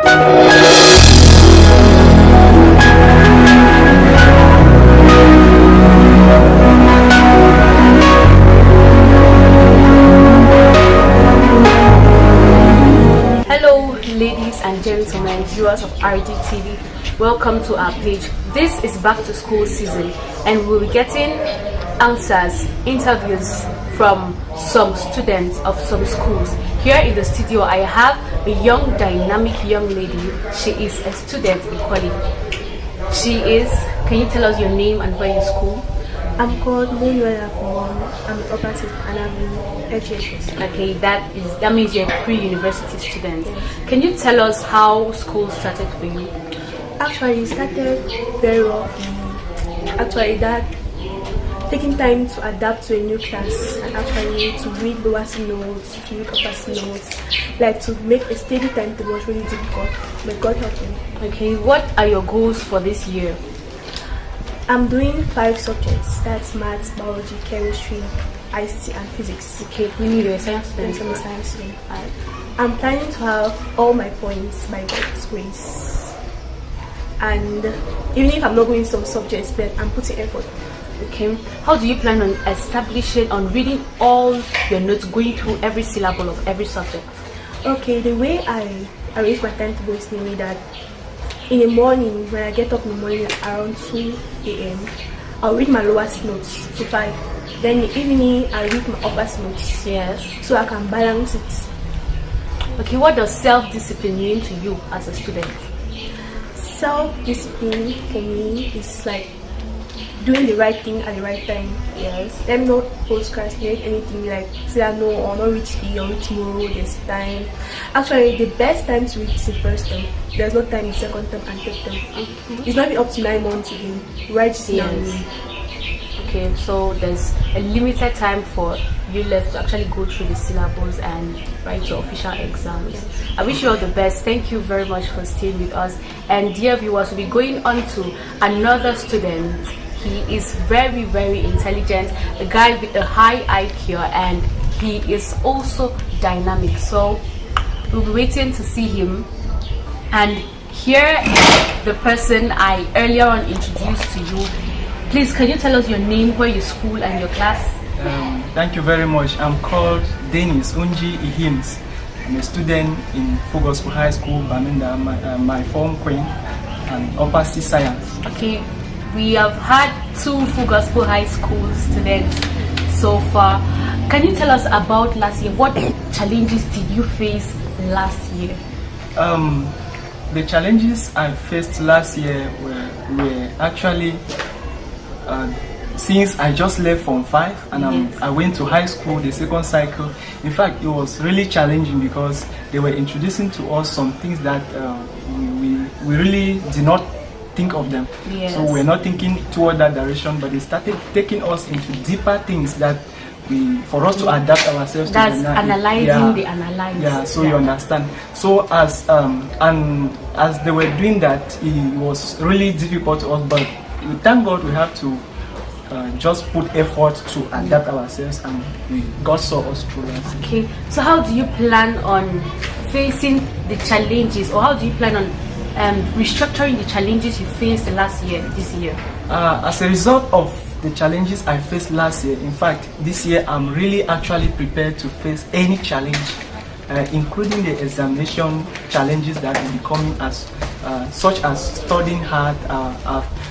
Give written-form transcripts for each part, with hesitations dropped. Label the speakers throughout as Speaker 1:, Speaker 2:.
Speaker 1: Hello, ladies and gentlemen, viewers of RDTV. Welcome to our page. This is back to school season, and we'll be getting answers, interviews from some students of some schools. Here in the studio, I have a young, dynamic young lady. She is a student in Kwali. Can you tell us your name and where you school?
Speaker 2: I'm called Moonwell Afumon. I'm opposite and I'm in HHS.
Speaker 1: Okay, that means you're a pre-university student. Yes. Can you tell us how school started for you?
Speaker 2: Actually, it started very roughly. Actually, that taking time to adapt to a new class and actually to read lower notes, to read upper notes, like to make a steady timetable was really difficult. But God helped me.
Speaker 1: Okay, what are your goals for this year?
Speaker 2: I'm doing 5 subjects. That's maths, biology, chemistry, ICT, and physics.
Speaker 1: Okay, we need a science student.
Speaker 2: Yes, I'm a science student. I'm planning to have all my points by God's grace. And even if I'm not going some subjects, but I'm putting effort.
Speaker 1: Okay. How do you plan on reading all your notes, going through every syllable of every subject?
Speaker 2: Okay, the way I arrange my timetable is mainly that in the morning, when I get up in the morning around 2 a.m., I'll read my lowest notes to 5. Then in the evening, I read my upper notes.
Speaker 1: Yes.
Speaker 2: So I can balance it.
Speaker 1: Okay, what does self-discipline mean to you as a student?
Speaker 2: Self-discipline for me is like doing the right thing at the right time.
Speaker 1: Yes.
Speaker 2: Let me not procrastinate anything like say I know or not reach today or reach tomorrow, there's time. Actually, the best time to reach is the first term. There's no time in second term and third term. It's not even up to 9 months again. Right now.
Speaker 1: Yes. Okay, so there's a limited time for you left to actually go through the syllables and write your official exams. Yes. I wish you all the best. Thank you very much for staying with us. And dear viewers, we'll be going on to another student. He is very, very intelligent, a guy with a high IQ, and he is also dynamic. So we'll be waiting to see him. And here is the person I earlier on introduced to you. Please, can you tell us your name, where you school, and your class?
Speaker 3: Thank you very much. I'm called Dennis Unji Ihims. I'm a student in Fogospur High School, Baminda, my form queen, and Upper C Science.
Speaker 1: Okay. We have had 2 Fogospur High School students so far. Can you tell us about last year? What challenges did you face last year?
Speaker 3: The challenges I faced last year were actually since I just left Form 5 and I went to high school, the second cycle. In fact, it was really challenging because they were introducing to us some things that we really did not think of them.
Speaker 1: Yes.
Speaker 3: So we're not thinking toward that direction, but they started taking us into deeper things that for us to adapt ourselves
Speaker 1: That's
Speaker 3: to
Speaker 1: analyzing the analyze.
Speaker 3: Yeah, so you understand. So as they were doing that, it was really difficult to us, but thank God we have to just put effort to adapt ourselves, and God saw us through that.
Speaker 1: Okay, so how do you plan on facing the challenges, or how do you plan on restructuring the challenges you faced this year?
Speaker 3: As a result of the challenges I faced last year, in fact, this year I'm really actually prepared to face any challenge, including the examination challenges that will be coming, such as studying hard.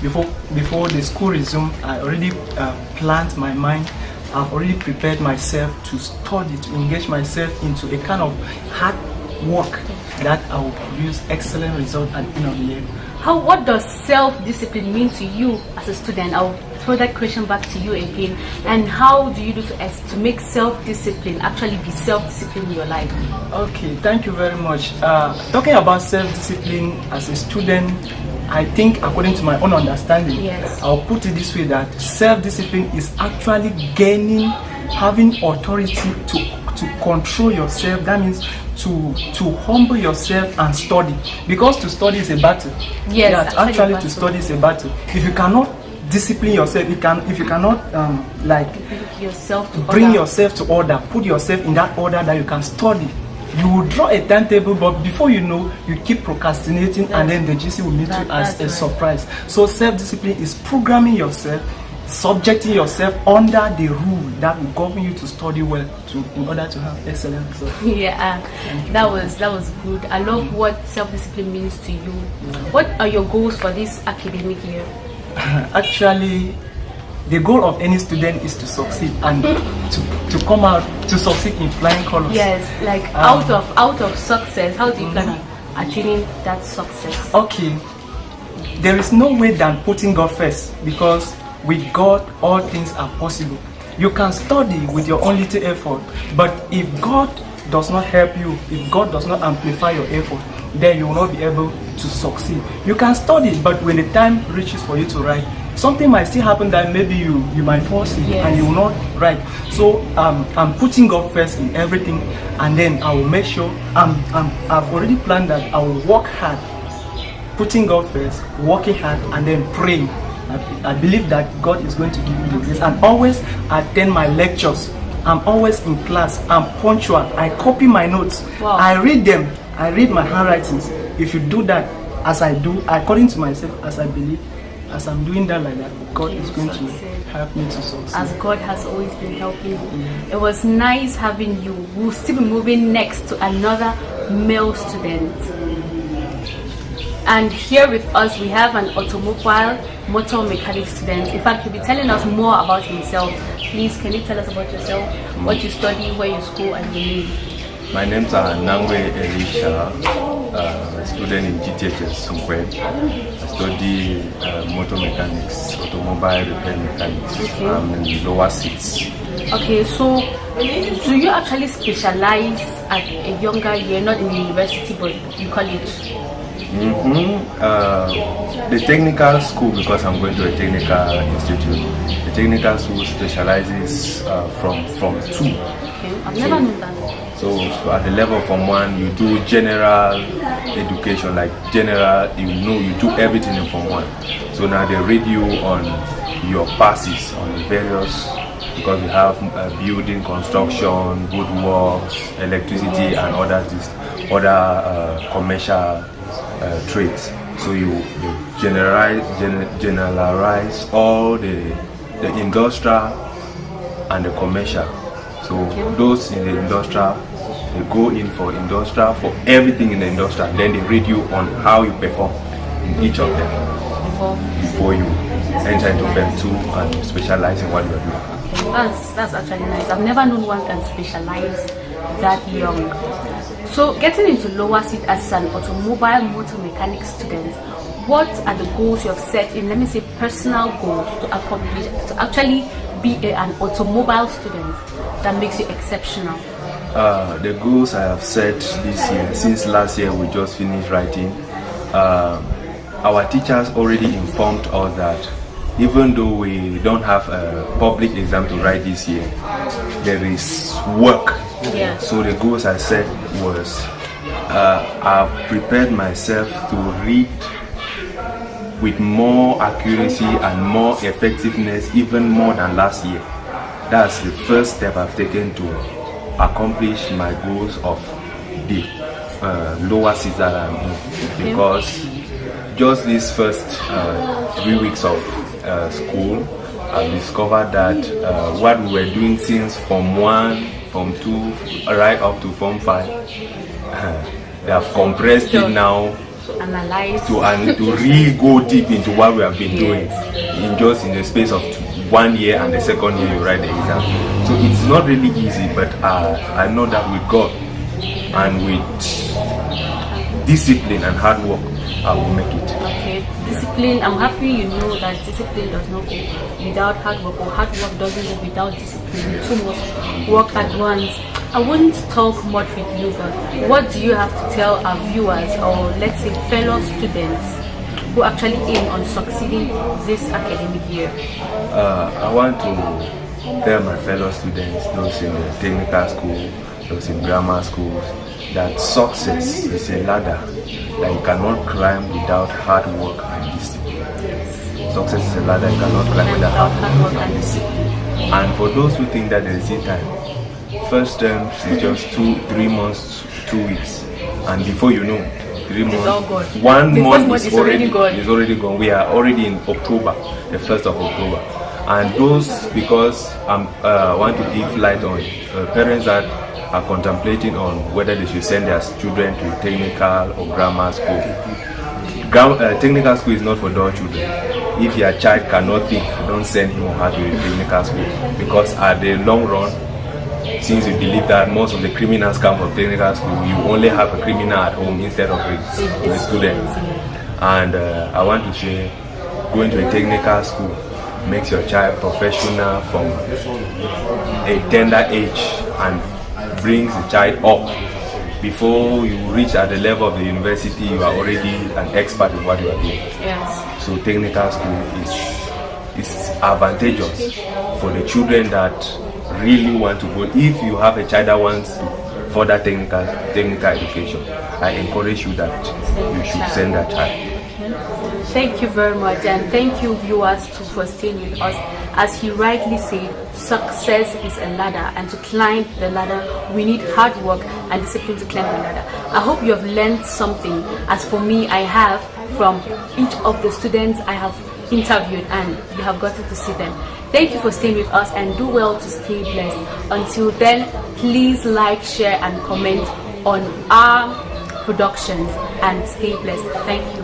Speaker 3: Before the school resumed, I already planned my mind. I've already prepared myself to study, to engage myself into a kind of hard work that I will produce excellent results at the end of the year.
Speaker 1: What does self-discipline mean to you as a student? I'll throw that question back to you again. And how do you do to make self-discipline actually be self-discipline in your life?
Speaker 3: Okay, thank you very much. Talking about self-discipline as a student, I think according to my own understanding,
Speaker 1: yes,
Speaker 3: I'll put it this way, that self-discipline is actually having authority to control yourself. That means to humble yourself and study, because to study is a battle.
Speaker 1: Yes,
Speaker 3: yeah, actually to study is a battle. If you cannot discipline yourself, if you cannot
Speaker 1: bring yourself to
Speaker 3: order, put yourself in that order that you can study. You will draw a timetable, but before you know, you keep procrastinating, and then the GC will meet you as a surprise. So self-discipline is programming yourself, subjecting yourself under the rule that will govern you to study well in order to have excellent results.
Speaker 1: Yeah, that was good. I love what self-discipline means to you. What are your goals for this academic year?
Speaker 3: Actually, the goal of any student is to succeed and to come out to succeed in flying colors.
Speaker 1: Yes, like out of success, how do you plan on achieving that success?
Speaker 3: Okay, there is no way than putting God first, because with God all things are possible. You can study with your own little effort, but if God does not help you, if God does not amplify your effort, then you will not be able to succeed. You can study, but when the time reaches for you to write, something might still happen that maybe you might fall sick,
Speaker 1: yes,
Speaker 3: and you will not write. So I'm putting God first in everything, and then I will make sure I've already planned that I will work hard, putting God first, working hard, and then praying. I believe that God is going to give me the grace, and always attend my lectures. I'm always in class. I'm punctual. I copy my notes.
Speaker 1: Wow.
Speaker 3: I read them. I read my handwritings. If you do that as I do, according to myself, as I believe, as I'm doing that like that, God is going to help me to succeed.
Speaker 1: As God has always been helping you. It was nice having you. We'll still be moving next to another male student. And here with us we have an automobile motor mechanic student. In fact, he'll be telling us more about himself. Please, can you tell us about yourself, what you study, where you school, and your name?
Speaker 4: My name is Nangwe Elisha, a student in GTHS Sunkwe. I study motor mechanics, automobile repair mechanics.
Speaker 1: Okay.
Speaker 4: I'm in lower seats.
Speaker 1: Okay, so do you actually specialize at a younger year, not in university but in college?
Speaker 4: The technical school, because I'm going to a technical institute, the technical school specializes from 2.
Speaker 1: Okay, I've never known that.
Speaker 4: So at the level from 1, you do general education, like general, you do everything in Form 1. So now they rate you on your passes on the various, because we have building, construction, woodworks, electricity, and other commercial trades. So you generalize all the industrial and the commercial. So those in the industrial, they go in for industrial, for everything in the industrial, and then they rate you on how you perform in each of them before you enter into Form 2 and specialize in what you are doing.
Speaker 1: That's actually nice. I've never known one can specialize that young. So getting into lower seat as an automobile motor mechanic student, what are the goals you have set in, let me say, personal goals to accomplish, to actually be an automobile student that makes you exceptional?
Speaker 4: The goals I have set this year, since last year we just finished writing, our teachers already informed us that even though we don't have a public exam to write this year, there is work.
Speaker 1: Yeah.
Speaker 4: So the goals I set was, I've prepared myself to read with more accuracy and more effectiveness, even more than last year. That's the first step I've taken to accomplish my goals of the lower seats that I'm in. Because just these first 3 weeks of school, I've discovered that what we were doing since Form 1, Form 2, right up to Form 5, they have compressed it now
Speaker 1: Analyze.
Speaker 4: to really go deep into what we have been doing in the space of 1 year, and the second year you write the exam. So it's not really easy, but I know that with God and with discipline and hard work, I will make it.
Speaker 1: Okay, discipline. I'm happy you know that discipline does not go without hard work, or hard work doesn't go without discipline. You two must work at once. I wouldn't talk much with you, but what do you have to tell our viewers, or let's say fellow students, who actually aim on succeeding this academic year?
Speaker 4: I want to tell my fellow students, those in the technical school, those in grammar schools, that success is a ladder that you cannot climb without hard work and discipline. Success is a ladder you cannot climb without hard work and discipline. And for those who think that there is still time, first term is just 2-3 months 2 weeks, and before you know, 3 months,
Speaker 1: all gone.
Speaker 4: 1
Speaker 1: The
Speaker 4: month
Speaker 1: first
Speaker 4: is
Speaker 1: month is already gone.
Speaker 4: We are already in October, the 1st of October, and those, because I want to give light on parents that are contemplating on whether they should send their children to technical or grammar school. Technical school is not for dull children. If your child cannot think, don't send him or her to a technical school, because at the long run, since we believe that most of the criminals come from technical school, you only have a criminal at home instead of a student. And I want to say, going to a technical school makes your child professional from a tender age and brings the child up. Before you reach at the level of the university, you are already an expert in what you are doing.
Speaker 1: Yes.
Speaker 4: So technical school is advantageous for the children that really want to go. If you have a child that wants to further technical education, I encourage you that you should send that child.
Speaker 1: Thank you very much, and thank you viewers for staying with us. As he rightly said, success is a ladder, and to climb the ladder we need hard work and discipline to climb the ladder. I hope you have learned something, as for me I have, from each of the students I have interviewed, and you have gotten to see them. Thank you for staying with us, and do well to stay blessed. Until then, please like, share and comment on our productions, and stay blessed. Thank you.